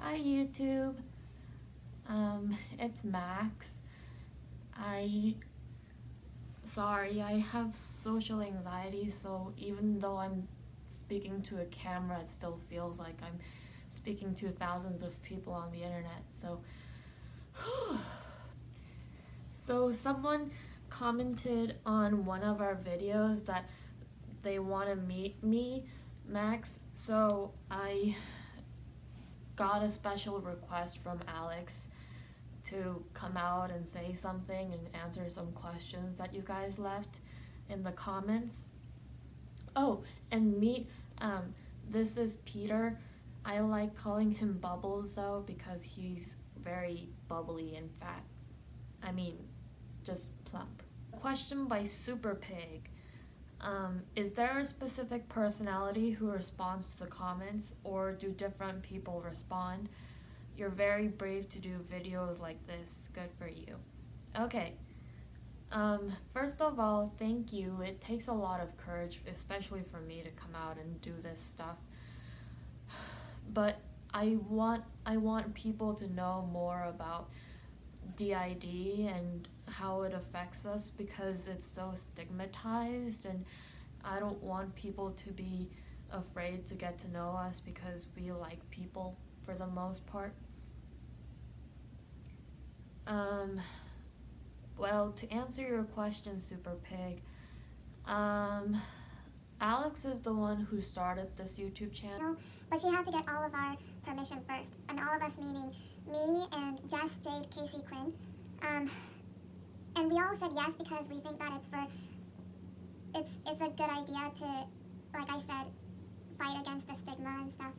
Hi YouTube, it's Max. Sorry, I have social anxiety, so even though I'm speaking to a camera, it still feels like I'm speaking to thousands of people on the internet. So someone commented on one of our videos that they want to meet me, Max, so I got a special request from Alex to come out and say something and answer some questions that you guys left in the comments. Oh, and meet, this is Peter. I like calling him Bubbles though because he's very bubbly and fat. I mean, just plump. Question by Super Pig. Is there a specific personality who responds to the comments, or do different people respond? You're very brave to do videos like this. Good for you. Okay. First of all, thank you. It takes a lot of courage, especially for me, to come out and do this stuff. But I want people to know more about DID and how it affects us because it's so stigmatized, and I don't want people to be afraid to get to know us because we like people for the most part. Well, to answer your question, Super Pig, Alex is the one who started this YouTube channel. But she had to get all of our permission first, and all of us meaning me and Jess, Jade, Casey, Quinn. And we all said yes because we think that it's a good idea to, like I said, fight against the stigma and stuff.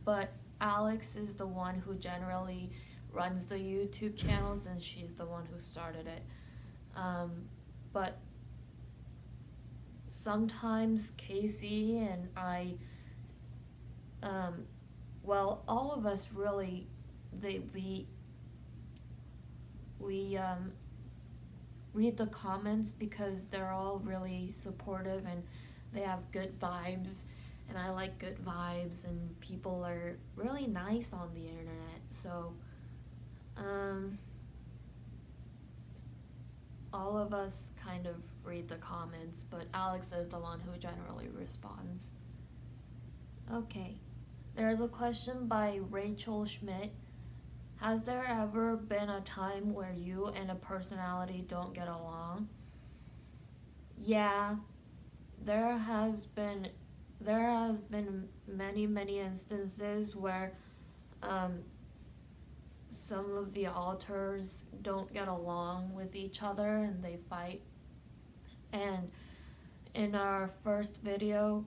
But Alex is the one who generally runs the YouTube channel since she's the one who started it. But sometimes Casey and I, well, all of us really, we read the comments because they're all really supportive and they have good vibes, and I like good vibes, and people are really nice on the internet, so all of us kind of read the comments, but Alex is the one who generally responds. Okay, there's a question by Rachel Schmidt. Has there ever been a time where you and a personality don't get along? Yeah, there has been many instances where some of the authors don't get along with each other and they fight. And in our first video,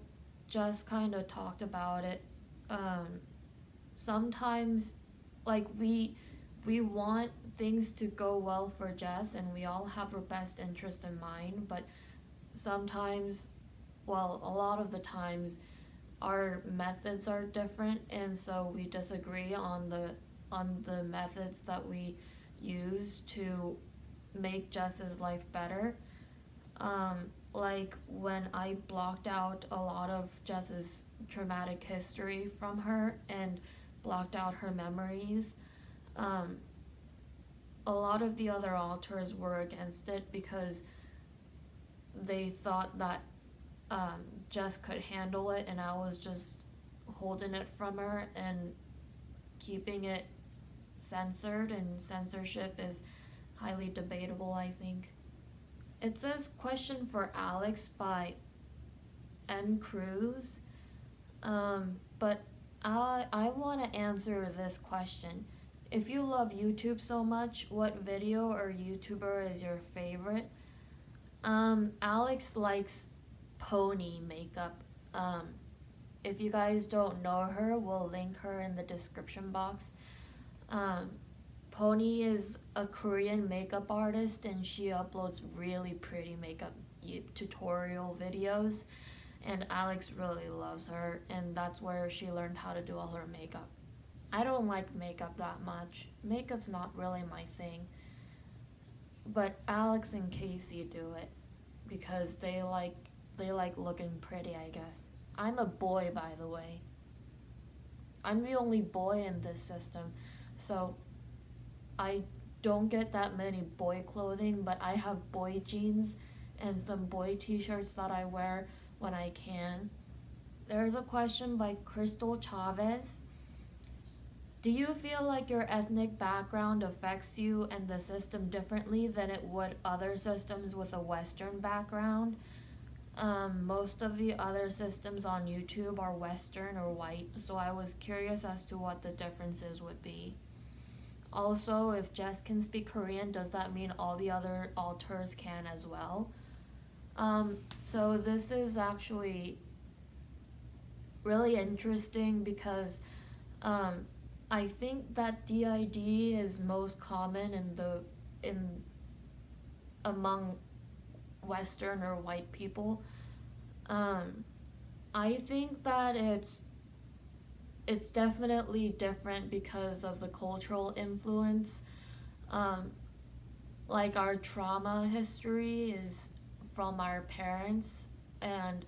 Jess kind of talked about it. Sometimes, like, we want things to go well for Jess and we all have her best interest in mind, but sometimes, well, a lot of the times our methods are different, and so we disagree on the methods that we use to make Jess's life better. Like when I blocked out a lot of Jess's traumatic history from her and blocked out her memories, a lot of the other authors were against it because they thought that Jess could handle it and I was just holding it from her and keeping it censored, and censorship is highly debatable, I think. It says question for Alex by M. Cruz, but I want to answer this question. If you love YouTube so much, what video or YouTuber is your favorite? Alex likes Pony makeup. If you guys don't know her, we'll link her in the description box. Pony is a Korean makeup artist and she uploads really pretty makeup tutorial videos, and Alex really loves her, and that's where she learned how to do all her makeup. I don't like makeup that much. Makeup's not really my thing, but Alex and Casey do it because they like looking pretty, I guess. I'm a boy, by the way. I'm the only boy in this system, so I don't get that many boy clothing, but I have boy jeans and some boy t-shirts that I wear when I can. There's a question by Crystal Chavez. Do you feel like your ethnic background affects you and the system differently than it would other systems with a Western background? Most of the other systems on YouTube are Western or white, so I was curious as to what the differences would be. Also, if Jess can speak Korean, does that mean all the other alters can as well? So this is actually really interesting because I think that DID is most common among Western or white people. I think that it's definitely different because of the cultural influence. Like our trauma history is from our parents, and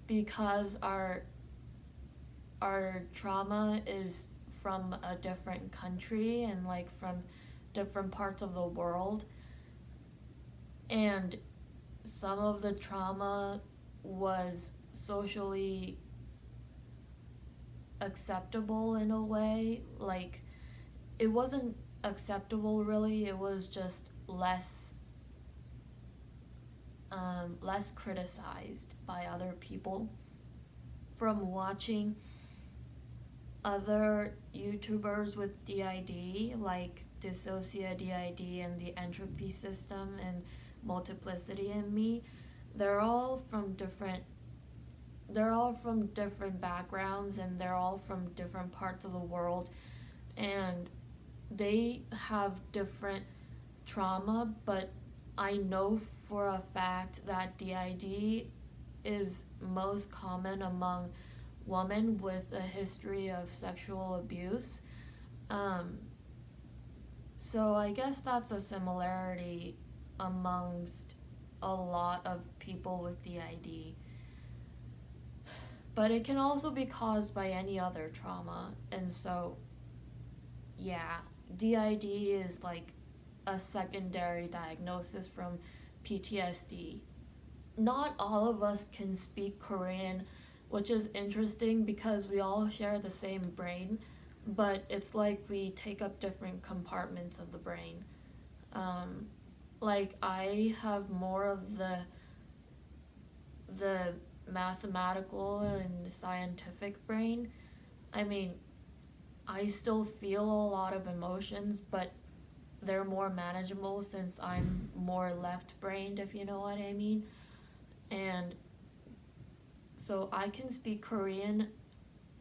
because our trauma is from a different country and like from different parts of the world, and some of the trauma was socially acceptable in a way. Like, it wasn't acceptable really, it was just less criticized by other people. From watching other YouTubers with DID, like Dissociate DID and the Entropy System and Multiplicity in Me, they're all from different backgrounds, and they're all from different parts of the world, and they have different trauma, but I know for a fact that DID is most common among women with a history of sexual abuse. So I guess that's a similarity amongst a lot of people with DID. But it can also be caused by any other trauma, and so yeah, DID is like a secondary diagnosis from PTSD. Not all of us can speak Korean, which is interesting because we all share the same brain, but it's like we take up different compartments of the brain. Like I have more of the mathematical and scientific brain. I mean, I still feel a lot of emotions, but they're more manageable since I'm more left-brained, if you know what I mean. And so I can speak Korean,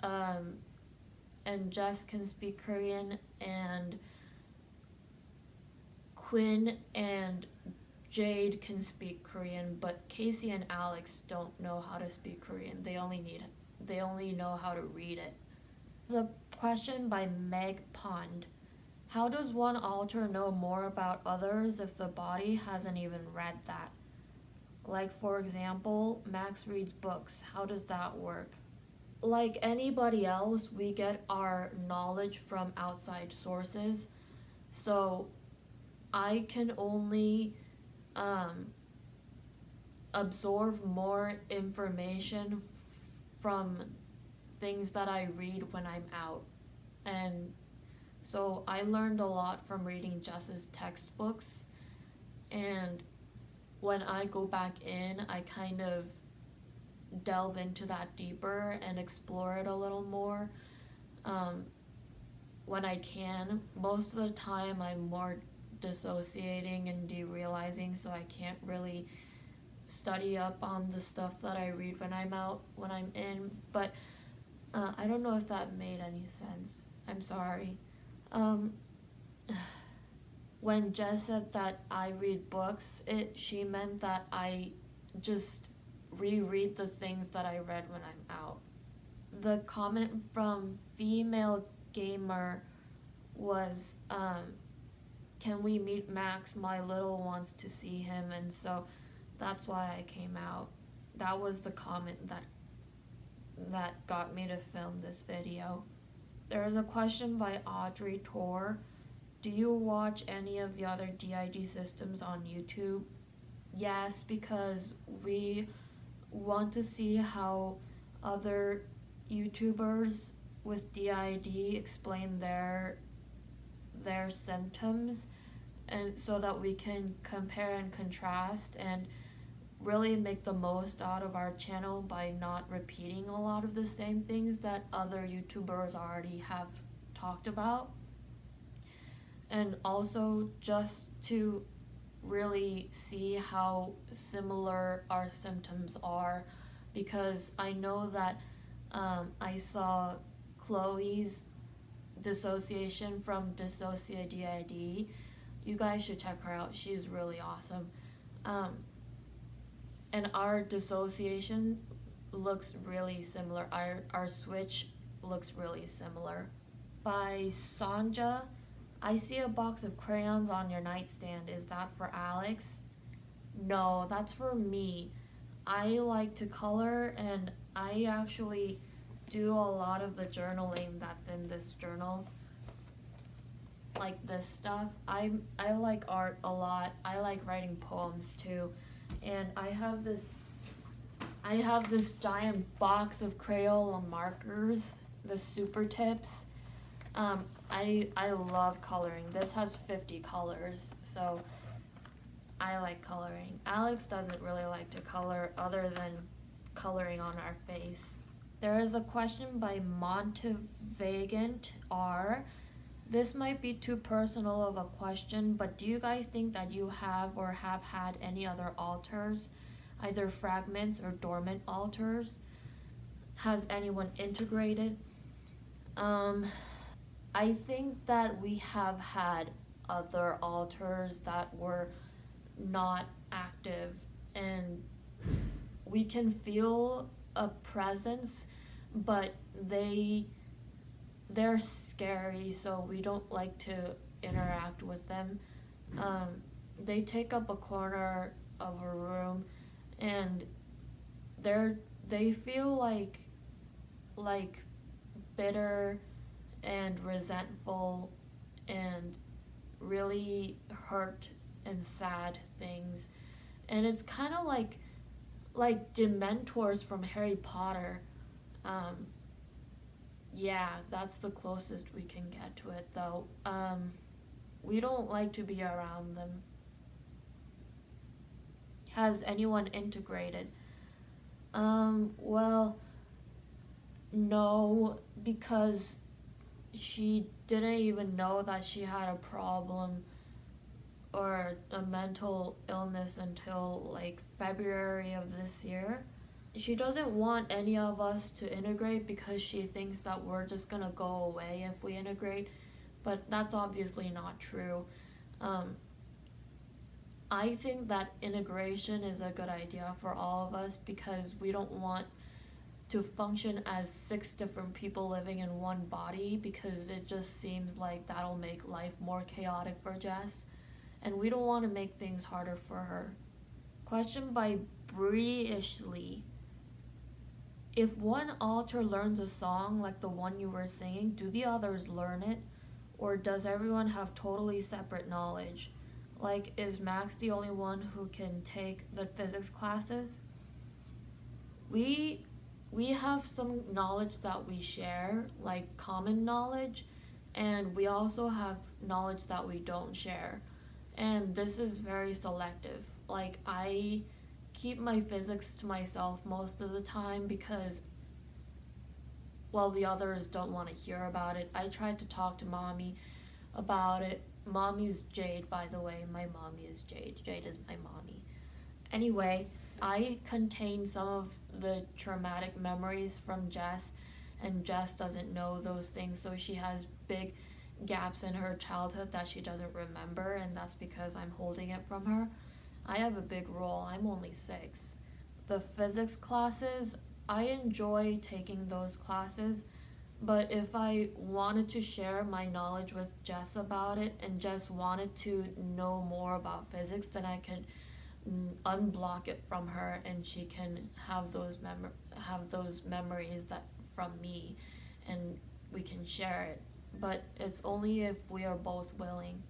and Jess can speak Korean, and Quinn and Jade can speak Korean, but Casey and Alex don't know how to speak Korean. They only know how to read it. There's a question by Meg Pond. How does one alter know more about others if the body hasn't even read that? Like, for example, Max reads books. How does that work? Like anybody else, we get our knowledge from outside sources. So I can only absorb more information from things that I read when I'm out. And so I learned a lot from reading Jess's textbooks, and when I go back in, I kind of delve into that deeper and explore it a little more when I can. Most of the time I'm more dissociating and derealizing, so I can't really study up on the stuff that I read when I'm out, when I'm in, but I don't know if that made any sense. I'm sorry. When Jess said that I read books, she meant that I just reread the things that I read when I'm out. The comment from Female Gamer was, can we meet Max? My little wants to see him, and so that's why I came out. That was the comment that got me to film this video. There is a question by Audrey Tor. Do you watch any of the other DID systems on YouTube? Yes, because we want to see how other YouTubers with DID explain their symptoms, and so that we can compare and contrast and really make the most out of our channel by not repeating a lot of the same things that other YouTubers already have talked about. And also just to really see how similar our symptoms are, because I know that I saw Chloe's dissociation from Dissocia DID. You guys should check her out. She's really awesome. And our dissociation looks really similar. Our switch looks really similar. By Sanja, I see a box of crayons on your nightstand. Is that for Alex? No, that's for me. I like to color, and I actually do a lot of the journaling that's in this journal. Like this stuff. I like art a lot. I like writing poems too. And I have this giant box of Crayola markers, the super tips. I love coloring. This has 50 colors, so I like coloring. Alex doesn't really like to color other than coloring on our face. There is a question by Montevagant R. This might be too personal of a question, but do you guys think that you have or have had any other alters, either fragments or dormant alters? Has anyone integrated? I think that we have had other alters that were not active, and we can feel a presence, but they're scary, so we don't like to interact with them. They take up a corner of a room, and they feel like bitter and resentful and really hurt and sad things. And it's kind of like Dementors from Harry Potter. Yeah, that's the closest we can get to it, though. We don't like to be around them. Has anyone integrated? Well, no, because she didn't even know that she had a problem or a mental illness until like February of this year. She doesn't want any of us to integrate because she thinks that we're just gonna go away if we integrate, but that's obviously not true. I think that integration is a good idea for all of us because we don't want to function as 6 different people living in one body, because it just seems like that'll make life more chaotic for Jess, and we don't want to make things harder for her. Question by Bree-ishly. If one alter learns a song like the one you were singing, do the others learn it? Or does everyone have totally separate knowledge? Like, is Max the only one who can take the physics classes? We have some knowledge that we share, like common knowledge, and we also have knowledge that we don't share. And this is very selective. Like, I keep my physics to myself most of the time because, well, the others don't want to hear about it. I tried to talk to Mommy about it. Mommy's Jade, by the way. My mommy is Jade. Jade is my mommy. Anyway, I contain some of the traumatic memories from Jess, and Jess doesn't know those things, so she has big gaps in her childhood that she doesn't remember, and that's because I'm holding it from her. I have a big role. I'm only 6. The physics classes, I enjoy taking those classes, but if I wanted to share my knowledge with Jess about it, and Jess wanted to know more about physics, then I could unblock it from her, and she can have those memories that from me, and we can share it. But it's only if we are both willing.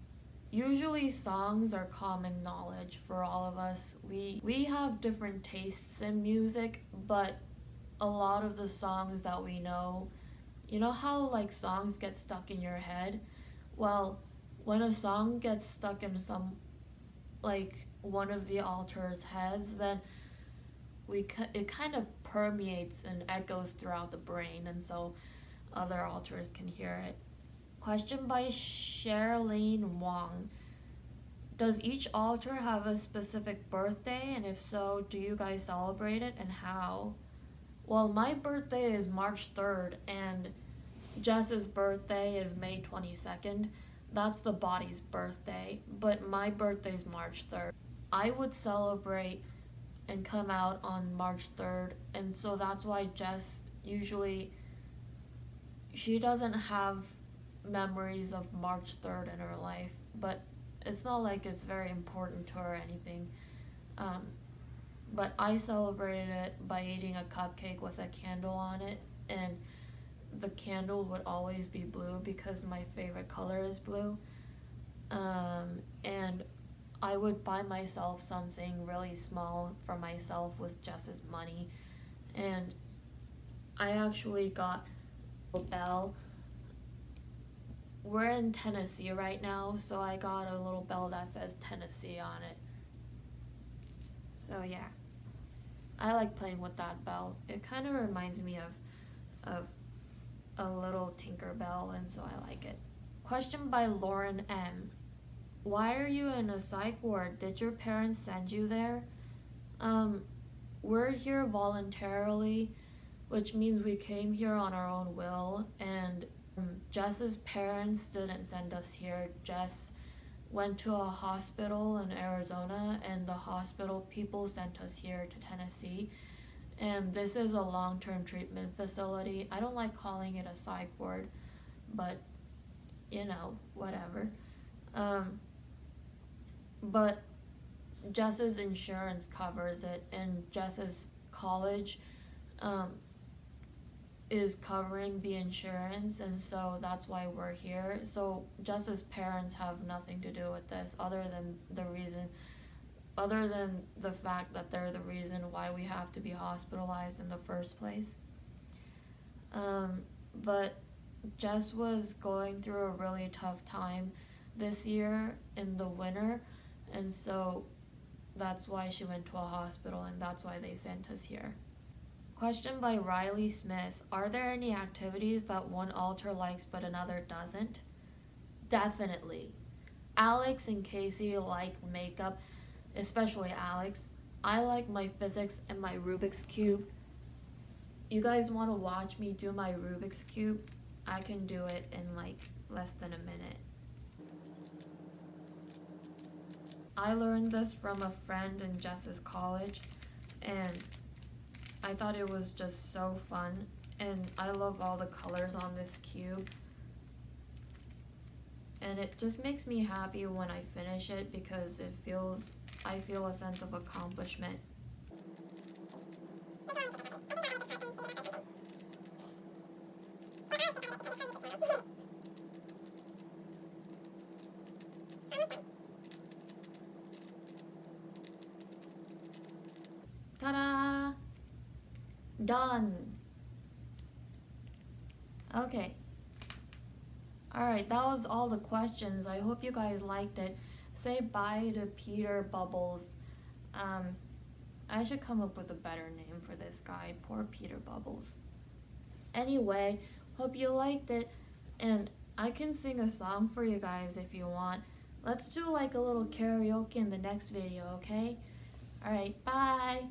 Usually songs are common knowledge for all of us. We have different tastes in music, but a lot of the songs that we know, you know how like songs get stuck in your head? Well, when a song gets stuck in one of the alters' heads, then it kind of permeates and echoes throughout the brain, and so other alters can hear it. Question by Charlene Wong. Does each alter have a specific birthday, and if so, do you guys celebrate it, and how? Well, my birthday is March 3rd, and Jess's birthday is May 22nd. That's the body's birthday, but my birthday is March 3rd. I would celebrate and come out on March 3rd, and so that's why Jess usually, she doesn't have memories of March 3rd in her life, but it's not like it's very important to her or anything. But I celebrated it by eating a cupcake with a candle on it, and the candle would always be blue because my favorite color is blue. And I would buy myself something really small for myself with Jess's money, and I actually got a bell. We're in Tennessee right now, so I got a little bell that says Tennessee on it. So yeah, I like playing with that bell. It kind of reminds me of a little Tinker Bell, and so I like it. Question by Lauren M. Why are you in a psych ward? Did your parents send you there? We're here voluntarily, which means we came here on our own will, and Jess's parents didn't send us here. Jess went to a hospital in Arizona, and the hospital people sent us here to Tennessee. And this is a long-term treatment facility. I don't like calling it a psych ward, but you know, whatever. But Jess's insurance covers it, and Jess's college is covering the insurance, and so that's why we're here. So Jess's parents have nothing to do with this other than the fact that they're the reason why we have to be hospitalized in the first place. But Jess was going through a really tough time this year in the winter, and so that's why she went to a hospital, and that's why they sent us here. Question by Riley Smith. Are there any activities that one alter likes but another doesn't? Definitely. Alex and Casey like makeup, especially Alex. I like my physics and my Rubik's Cube. You guys want to watch me do my Rubik's Cube? I can do it in like less than a minute. I learned this from a friend in Jess's college, and I thought it was just so fun, and I love all the colors on this cube, and it just makes me happy when I finish it because I feel a sense of accomplishment. Ta-da! Done! Okay. Alright, that was all the questions. I hope you guys liked it. Say bye to Peter Bubbles. I should come up with a better name for this guy. Poor Peter Bubbles. Anyway, hope you liked it, and I can sing a song for you guys if you want. Let's do like a little karaoke in the next video, okay? Alright, bye!